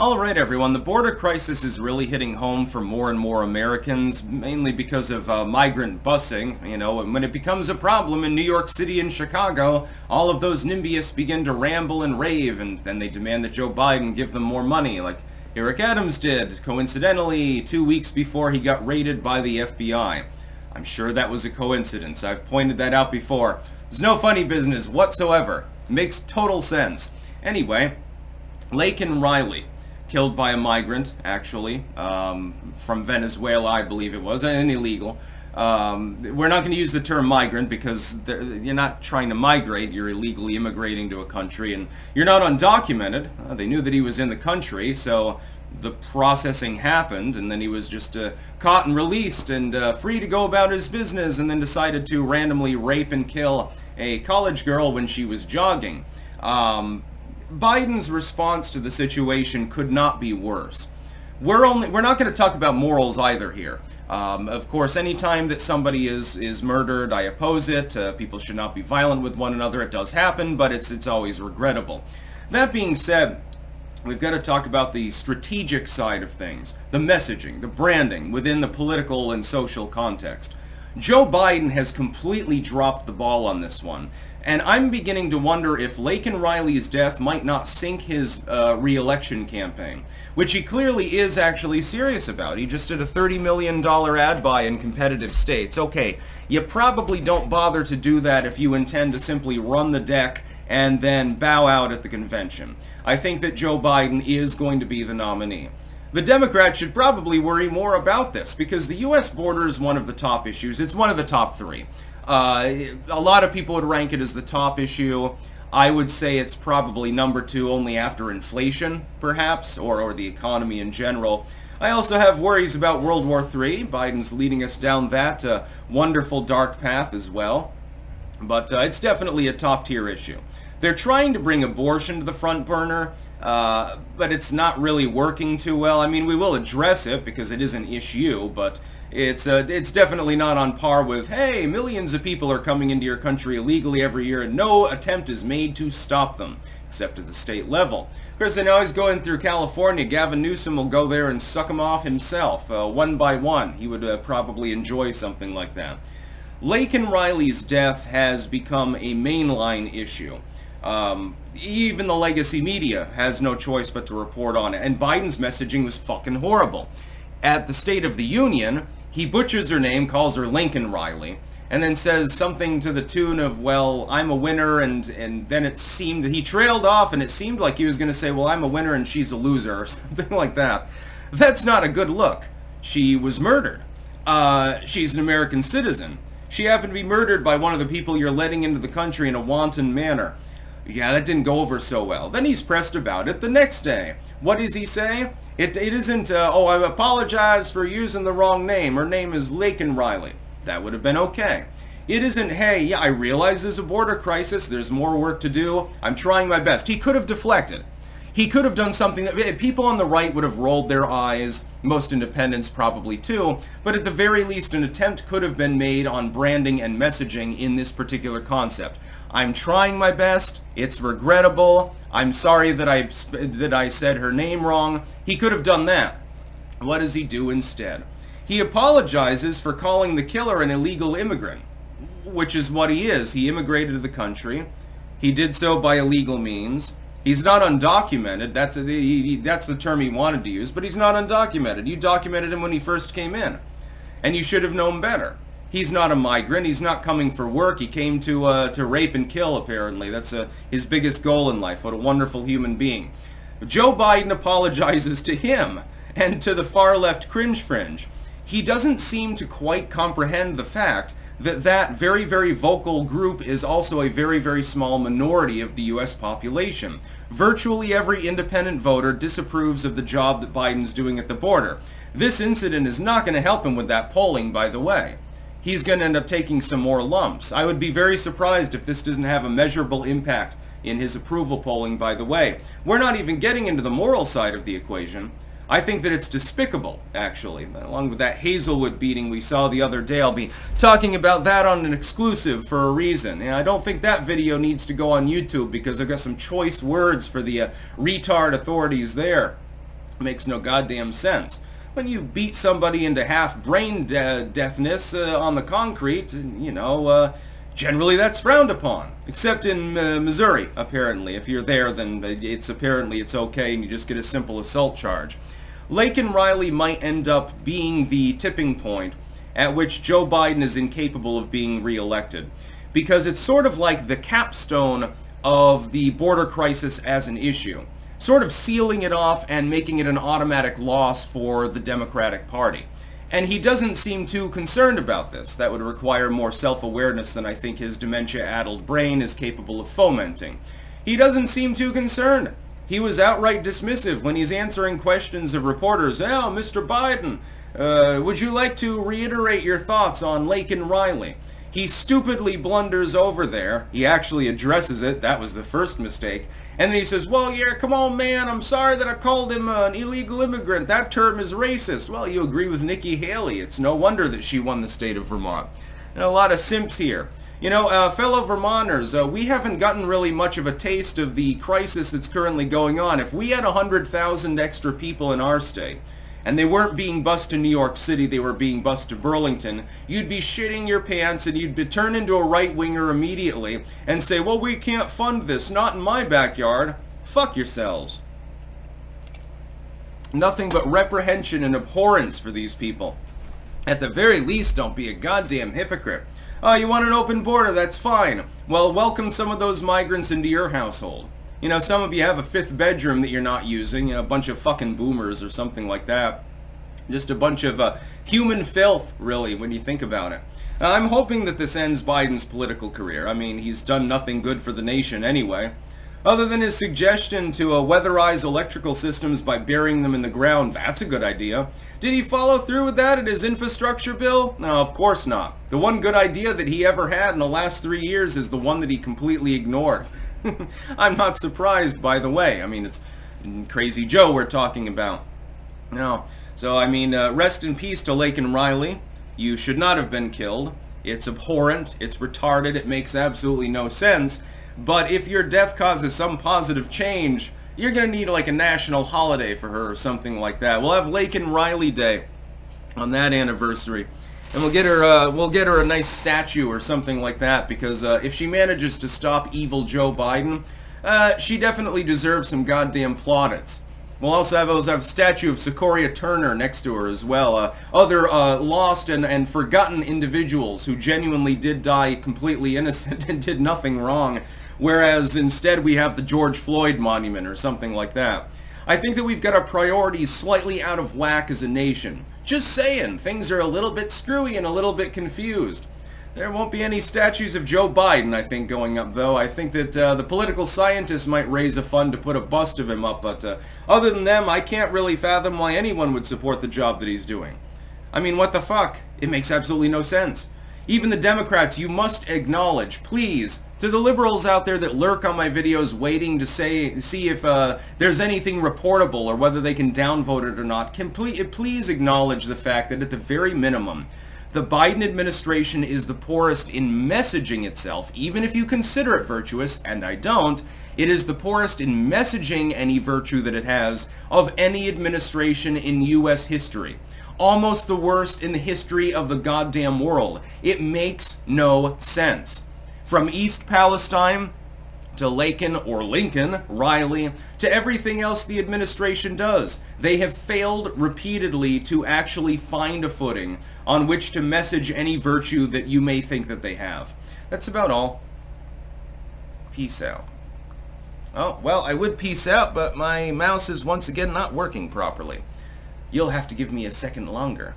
Alright everyone, the border crisis is really hitting home for more and more Americans, mainly because of migrant busing. You know, and when it becomes a problem in New York City and Chicago, all of those NIMBYists begin to ramble and rave, and then they demand that Joe Biden give them more money, like Eric Adams did, coincidentally, 2 weeks before he got raided by the FBI. I'm sure that was a coincidence. I've pointed that out before. There's no funny business whatsoever. It makes total sense. Anyway, Laken Riley, killed by a migrant, actually, from Venezuela, I believe it was, and illegal. We're not going to use the term migrant because you're not trying to migrate, you're illegally immigrating to a country, and you're not undocumented. They knew that he was in the country, so the processing happened, and then he was just caught and released and free to go about his business, and then decided to randomly rape and kill a college girl when she was jogging. Biden's response to the situation could not be worse. We're not going to talk about morals either here. Of course, anytime that somebody is murdered, I oppose it. People should not be violent with one another. It does happen, but it's always regrettable. That being said, we've got to talk about the strategic side of things, the messaging, the branding within the political and social context. Joe Biden has completely dropped the ball on this one. And I'm beginning to wonder if Laken Riley's death might not sink his re-election campaign, which he clearly is actually serious about. He just did a $30 million ad buy in competitive states. Okay, you probably don't bother to do that if you intend to simply run the deck and then bow out at the convention. I think that Joe Biden is going to be the nominee. The Democrats should probably worry more about this because the U.S. border is one of the top issues. It's one of the top three. A lot of people would rank it as the top issue. I would say it's probably number two only after inflation, perhaps, or the economy in general. I also have worries about World War III. Biden's leading us down that wonderful dark path as well. But it's definitely a top-tier issue. They're trying to bring abortion to the front burner, but it's not really working too well. I mean, we will address it because it is an issue, but it's definitely not on par with, hey, millions of people are coming into your country illegally every year and no attempt is made to stop them, except at the state level. Of course, they know he's going through California. Gavin Newsom will go there and suck them off himself, one by one. He would probably enjoy something like that. Laken Riley's death has become a mainline issue. Even the legacy media has no choice but to report on it, and Biden's messaging was fucking horrible. At the State of the Union, he butchers her name, calls her Laken Riley, and then says something to the tune of, well, I'm a winner, and then it seemed that he trailed off, and it seemed like he was going to say, well, I'm a winner and she's a loser, or something like that. That's not a good look. She was murdered. She's an American citizen. She happened to be murdered by one of the people you're letting into the country in a wanton manner. Yeah, that didn't go over so well. Then he's pressed about it the next day. What does he say? It isn't, oh, I apologize for using the wrong name. Her name is Laken Riley. That would have been okay. It isn't, hey, yeah, I realize there's a border crisis. There's more work to do. I'm trying my best. He could have deflected. He could have done something that people on the right would have rolled their eyes. Most independents probably too. But at the very least, an attempt could have been made on branding and messaging in this particular concept. I'm trying my best. It's regrettable. I'm sorry that I said her name wrong. He could have done that. What does he do instead? He apologizes for calling the killer an illegal immigrant, which is what he is. He immigrated to the country. He did so by illegal means. He's not undocumented. That's the term he wanted to use, but he's not undocumented. You documented him when he first came in, and you should have known better. He's not a migrant. He's not coming for work. He came to rape and kill, apparently. That's his biggest goal in life. What a wonderful human being. Joe Biden apologizes to him and to the far-left cringe fringe. He doesn't seem to quite comprehend the fact that that very, very vocal group is also a very, very small minority of the U.S. population. Virtually every independent voter disapproves of the job that Biden's doing at the border. This incident is not going to help him with that polling, by the way. He's going to end up taking some more lumps. I would be very surprised if this doesn't have a measurable impact in his approval polling, by the way. We're not even getting into the moral side of the equation. I think that it's despicable, actually. Along with that Hazelwood beating we saw the other day, I'll be talking about that on an exclusive for a reason. And I don't think that video needs to go on YouTube because I've got some choice words for the retard authorities there. Makes no goddamn sense. When you beat somebody into half brain deafness on the concrete, you know, generally that's frowned upon. Except in Missouri, apparently. If you're there, then apparently it's okay and you just get a simple assault charge. Laken Riley might end up being the tipping point at which Joe Biden is incapable of being reelected. Because it's sort of like the capstone of the border crisis as an issue. Sort of sealing it off and making it an automatic loss for the Democratic Party. And he doesn't seem too concerned about this. That would require more self-awareness than I think his dementia-addled brain is capable of fomenting. He doesn't seem too concerned. He was outright dismissive when he's answering questions of reporters. Oh, Mr. Biden, would you like to reiterate your thoughts on Laken Riley? He stupidly blunders over there. He actually addresses it. That was the first mistake. And then he says, well, yeah, come on, man. I'm sorry that I called him an illegal immigrant. That term is racist. Well, you agree with Nikki Haley. It's no wonder that she won the state of Vermont. And a lot of simps here. You know, fellow Vermonters, we haven't gotten really much of a taste of the crisis that's currently going on. If we had 100,000 extra people in our state, and they weren't being bused to New York City, they were being bused to Burlington, you'd be shitting your pants and you'd be turned into a right-winger immediately and say, well, we can't fund this, not in my backyard. Fuck yourselves. Nothing but reprehension and abhorrence for these people. At the very least, don't be a goddamn hypocrite. Oh, you want an open border? That's fine. Well, welcome some of those migrants into your household. You know, some of you have a fifth bedroom that you're not using, you know, a bunch of fucking boomers or something like that. Just a bunch of human filth, really, when you think about it. I'm hoping that this ends Biden's political career. I mean, he's done nothing good for the nation anyway. Other than his suggestion to weatherize electrical systems by burying them in the ground, that's a good idea. Did he follow through with that in his infrastructure bill? No, of course not. The one good idea that he ever had in the last 3 years is the one that he completely ignored. I'm not surprised, by the way. I mean, it's Crazy Joe we're talking about. No. So, I mean, rest in peace to Laken Riley. You should not have been killed. It's abhorrent. It's retarded. It makes absolutely no sense. But if your death causes some positive change, you're going to need like a national holiday for her or something like that. We'll have Laken Riley Day on that anniversary. And we'll get her a nice statue or something like that, because if she manages to stop evil Joe Biden, she definitely deserves some goddamn plaudits. We'll also have a statue of Socoria Turner next to her as well. Other lost and forgotten individuals who genuinely did die completely innocent and did nothing wrong, whereas instead we have the George Floyd monument or something like that. I think that we've got our priorities slightly out of whack as a nation. Just saying, things are a little bit screwy and a little bit confused. There won't be any statues of Joe Biden, I think, going up, though. I think that the political scientists might raise a fund to put a bust of him up, but other than them, I can't really fathom why anyone would support the job that he's doing. I mean, what the fuck? It makes absolutely no sense. Even the Democrats, you must acknowledge, please, to the liberals out there that lurk on my videos waiting to see if there's anything reportable or whether they can downvote it or not, please acknowledge the fact that at the very minimum, the Biden administration is the poorest in messaging itself, even if you consider it virtuous, and I don't. It is the poorest in messaging any virtue that it has of any administration in U.S. history. Almost the worst in the history of the goddamn world. It makes no sense. From East Palestine to Laken or Lincoln, Riley, to everything else the administration does, they have failed repeatedly to actually find a footing on which to message any virtue that you may think that they have. That's about all. Peace out. Oh, well, I would peace out, but my mouse is once again not working properly. You'll have to give me a second longer.